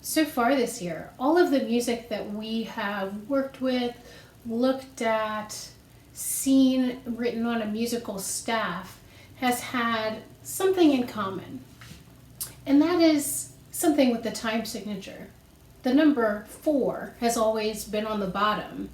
So far this year, all of the music that we have worked with, looked at, seen written on a musical staff has had something in common. And that is something with the time signature. The number 4 has always been on the bottom.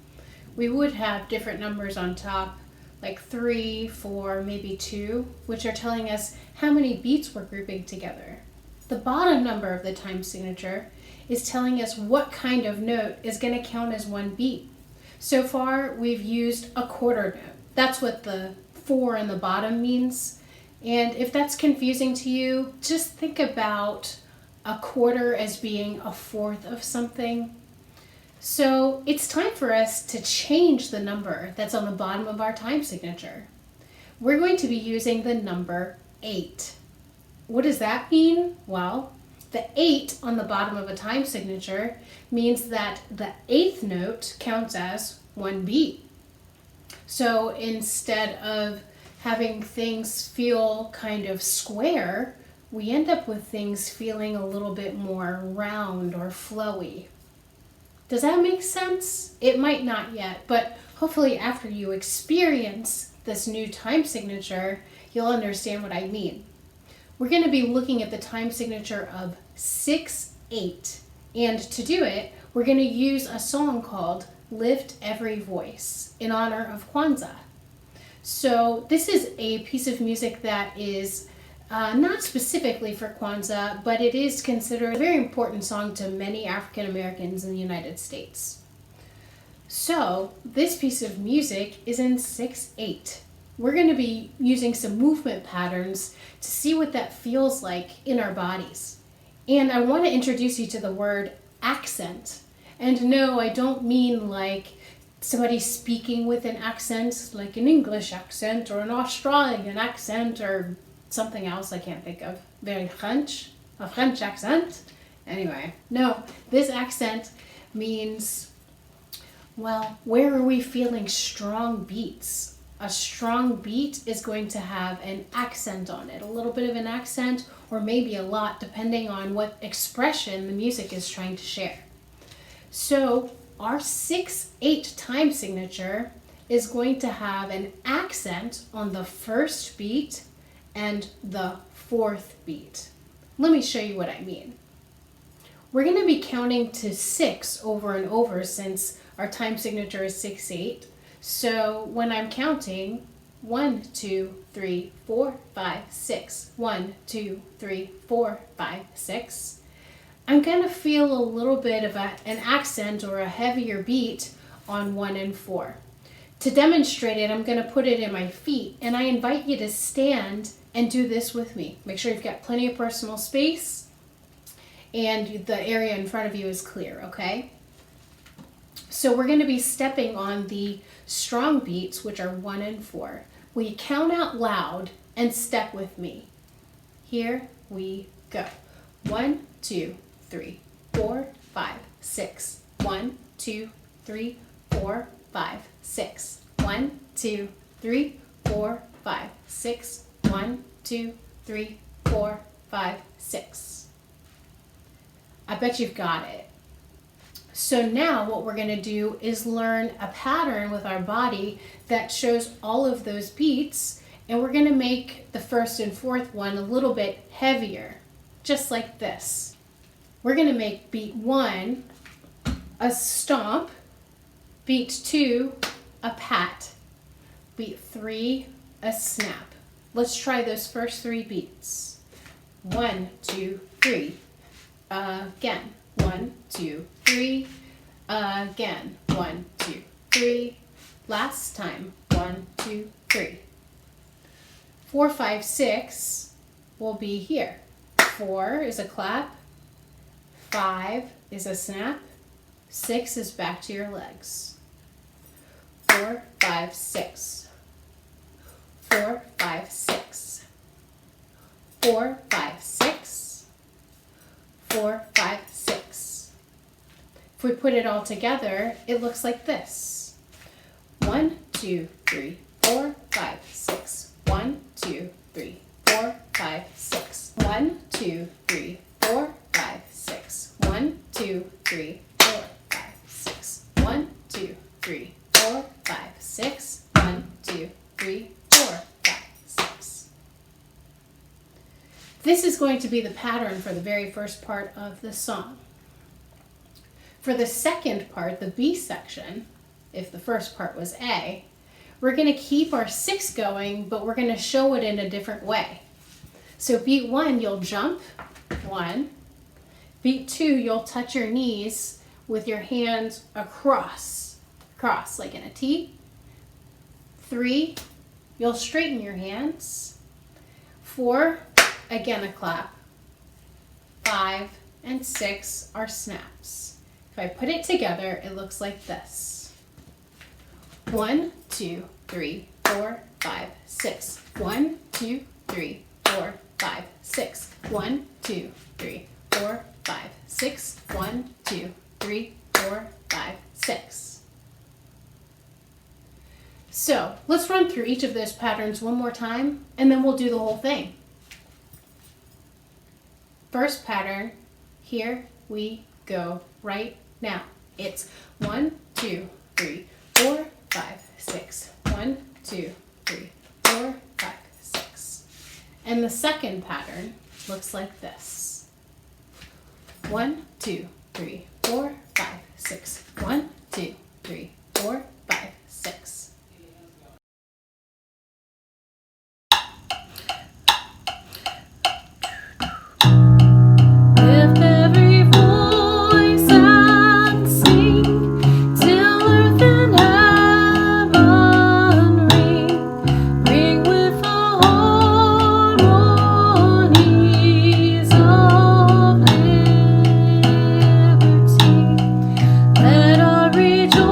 We would have different numbers on top, like 3, 4, maybe 2, which are telling us how many beats we're grouping together. The bottom number of the time signature is telling us what kind of note is going to count as one beat. So far, we've used a quarter note. That's what the 4 in the bottom means. And if that's confusing to you, just think about a quarter as being a fourth of something. So it's time for us to change the number that's on the bottom of our time signature. We're going to be using the number 8. What does that mean? Well, the 8 on the bottom of a time signature means that the 8th note counts as one beat. So instead of having things feel kind of square, we end up with things feeling a little bit more round or flowy. Does that make sense? It might not yet, but hopefully after you experience this new time signature, you'll understand what I mean. We're going to be looking at the time signature of 6/8, and to do it, we're going to use a song called Lift Every Voice in honor of Kwanzaa. So this is a piece of music that is not specifically for Kwanzaa, but it is considered a very important song to many African Americans in the United States. So this piece of music is in 6/8. We're going to be using some movement patterns to see what that feels like in our bodies. And I want to introduce you to the word accent. And no, I don't mean like somebody speaking with an accent, like an English accent or an Australian accent or something else I can't think of. Very French, a French accent. Anyway, no, this accent means, well, where are we feeling strong beats? A strong beat is going to have an accent on it, a little bit of an accent or maybe a lot, depending on what expression the music is trying to share. So our 6/8 time signature is going to have an accent on the first beat and the 4th beat. Let me show you what I mean. We're going to be counting to 6 over and over since our time signature is 6/8. So when I'm counting 1, 2, 3, 4, 5, 6, 1, 2, 3, 4, 5, 6, I'm going to feel a little bit of an accent or a heavier beat on 1 and 4. To demonstrate it, I'm going to put it in my feet, and I invite you to stand and do this with me. Make sure you've got plenty of personal space and the area in front of you is clear, okay? So we're going to be stepping on the strong beats, which are 1 and 4. Will you count out loud and step with me? Here we go. 1, 2, 3, 4, 5, 6. 1, 2, 3, 4, 5, 6. 1, 2, 3, 4, 5, 6. 1, 2, 3, 4, 5, 6. I bet you've got it. So now what we're going to do is learn a pattern with our body that shows all of those beats, and we're going to make the 1st and 4th one a little bit heavier, just like this. We're going to make beat 1 a stomp, beat 2 a pat, beat 3 a snap. Let's try those first 3 beats. 1, 2, 3. Again. 1, 2, 3. Again. 1, 2, 3. Last time. 1, 2, 3. 4, 5, 6 will be here. 4 is a clap. 5 is a snap. 6 is back to your legs. 4, 5, 6. 4, 5, 6. 4, 5, 6. 4, 5, 6. If we put it all together, it looks like this. 1, 2, 3, 4, 5, 6. 1, 2, 3, 4, 5, 6. 1, 2, 3, 4, 5, 6. 1, 2, 3, 4, 5, 6. 1, 2, 3, 4, 5, 6. 1, 2, 3, 4, 5, 6. This is going to be the pattern for the very first part of the song. For the second part, the B section, if the first part was A, we're going to keep our 6 going, but we're going to show it in a different way. So beat 1, you'll jump, 1. Beat 2, you'll touch your knees with your hands across, like in a T. 3, you'll straighten your hands. 4, again a clap. 5 and 6 are snaps. If I put it together, it looks like this. 1, 2, 3, 4, 5, 6. 1, 2, 3, 4, 5, 6. 1, 2, 3, 4, 5, 6. 1, 2, 3, 4, 5, 6. So let's run through each of those patterns one more time, and then we'll do the whole thing. First pattern, here we go right now. It's 1, 2, 3, 4, 5, 6. 1, 2, 3, 4, 5, 6. And the second pattern looks like this. 1, 2, 3, 4, 5, 6. 1, 2, 3, 4, 5, 6. Lift every voice and sing till earth and heaven ring. Ring with the harmonies of liberty. Let our rejoicing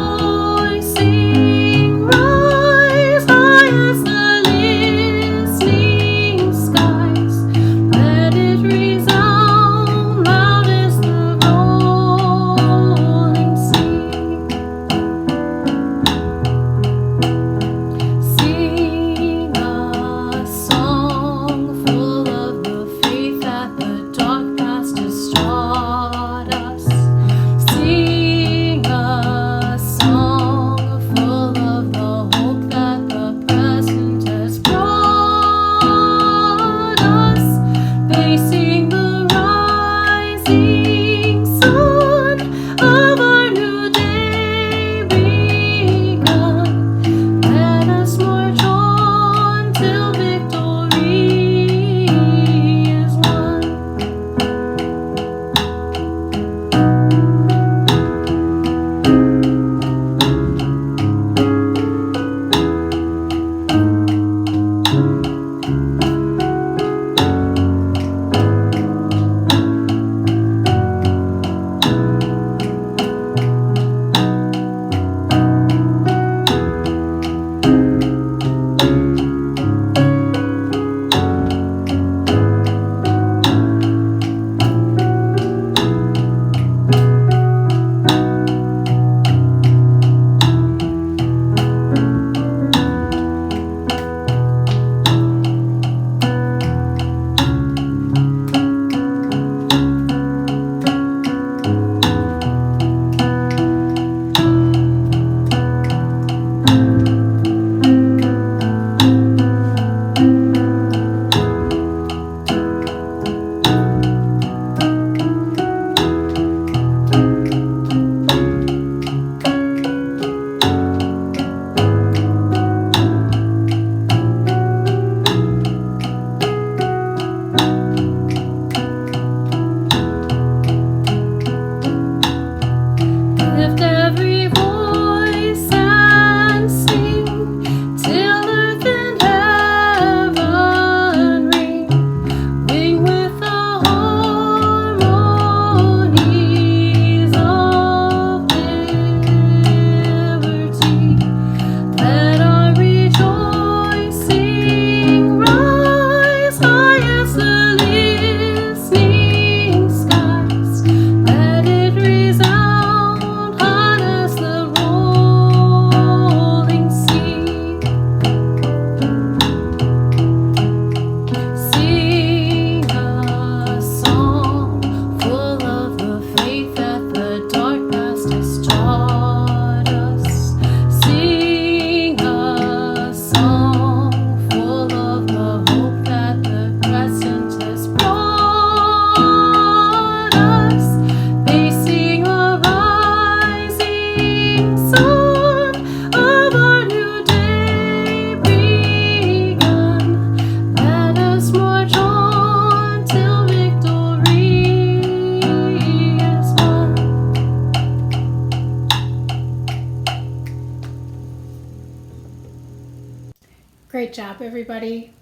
job, everybody.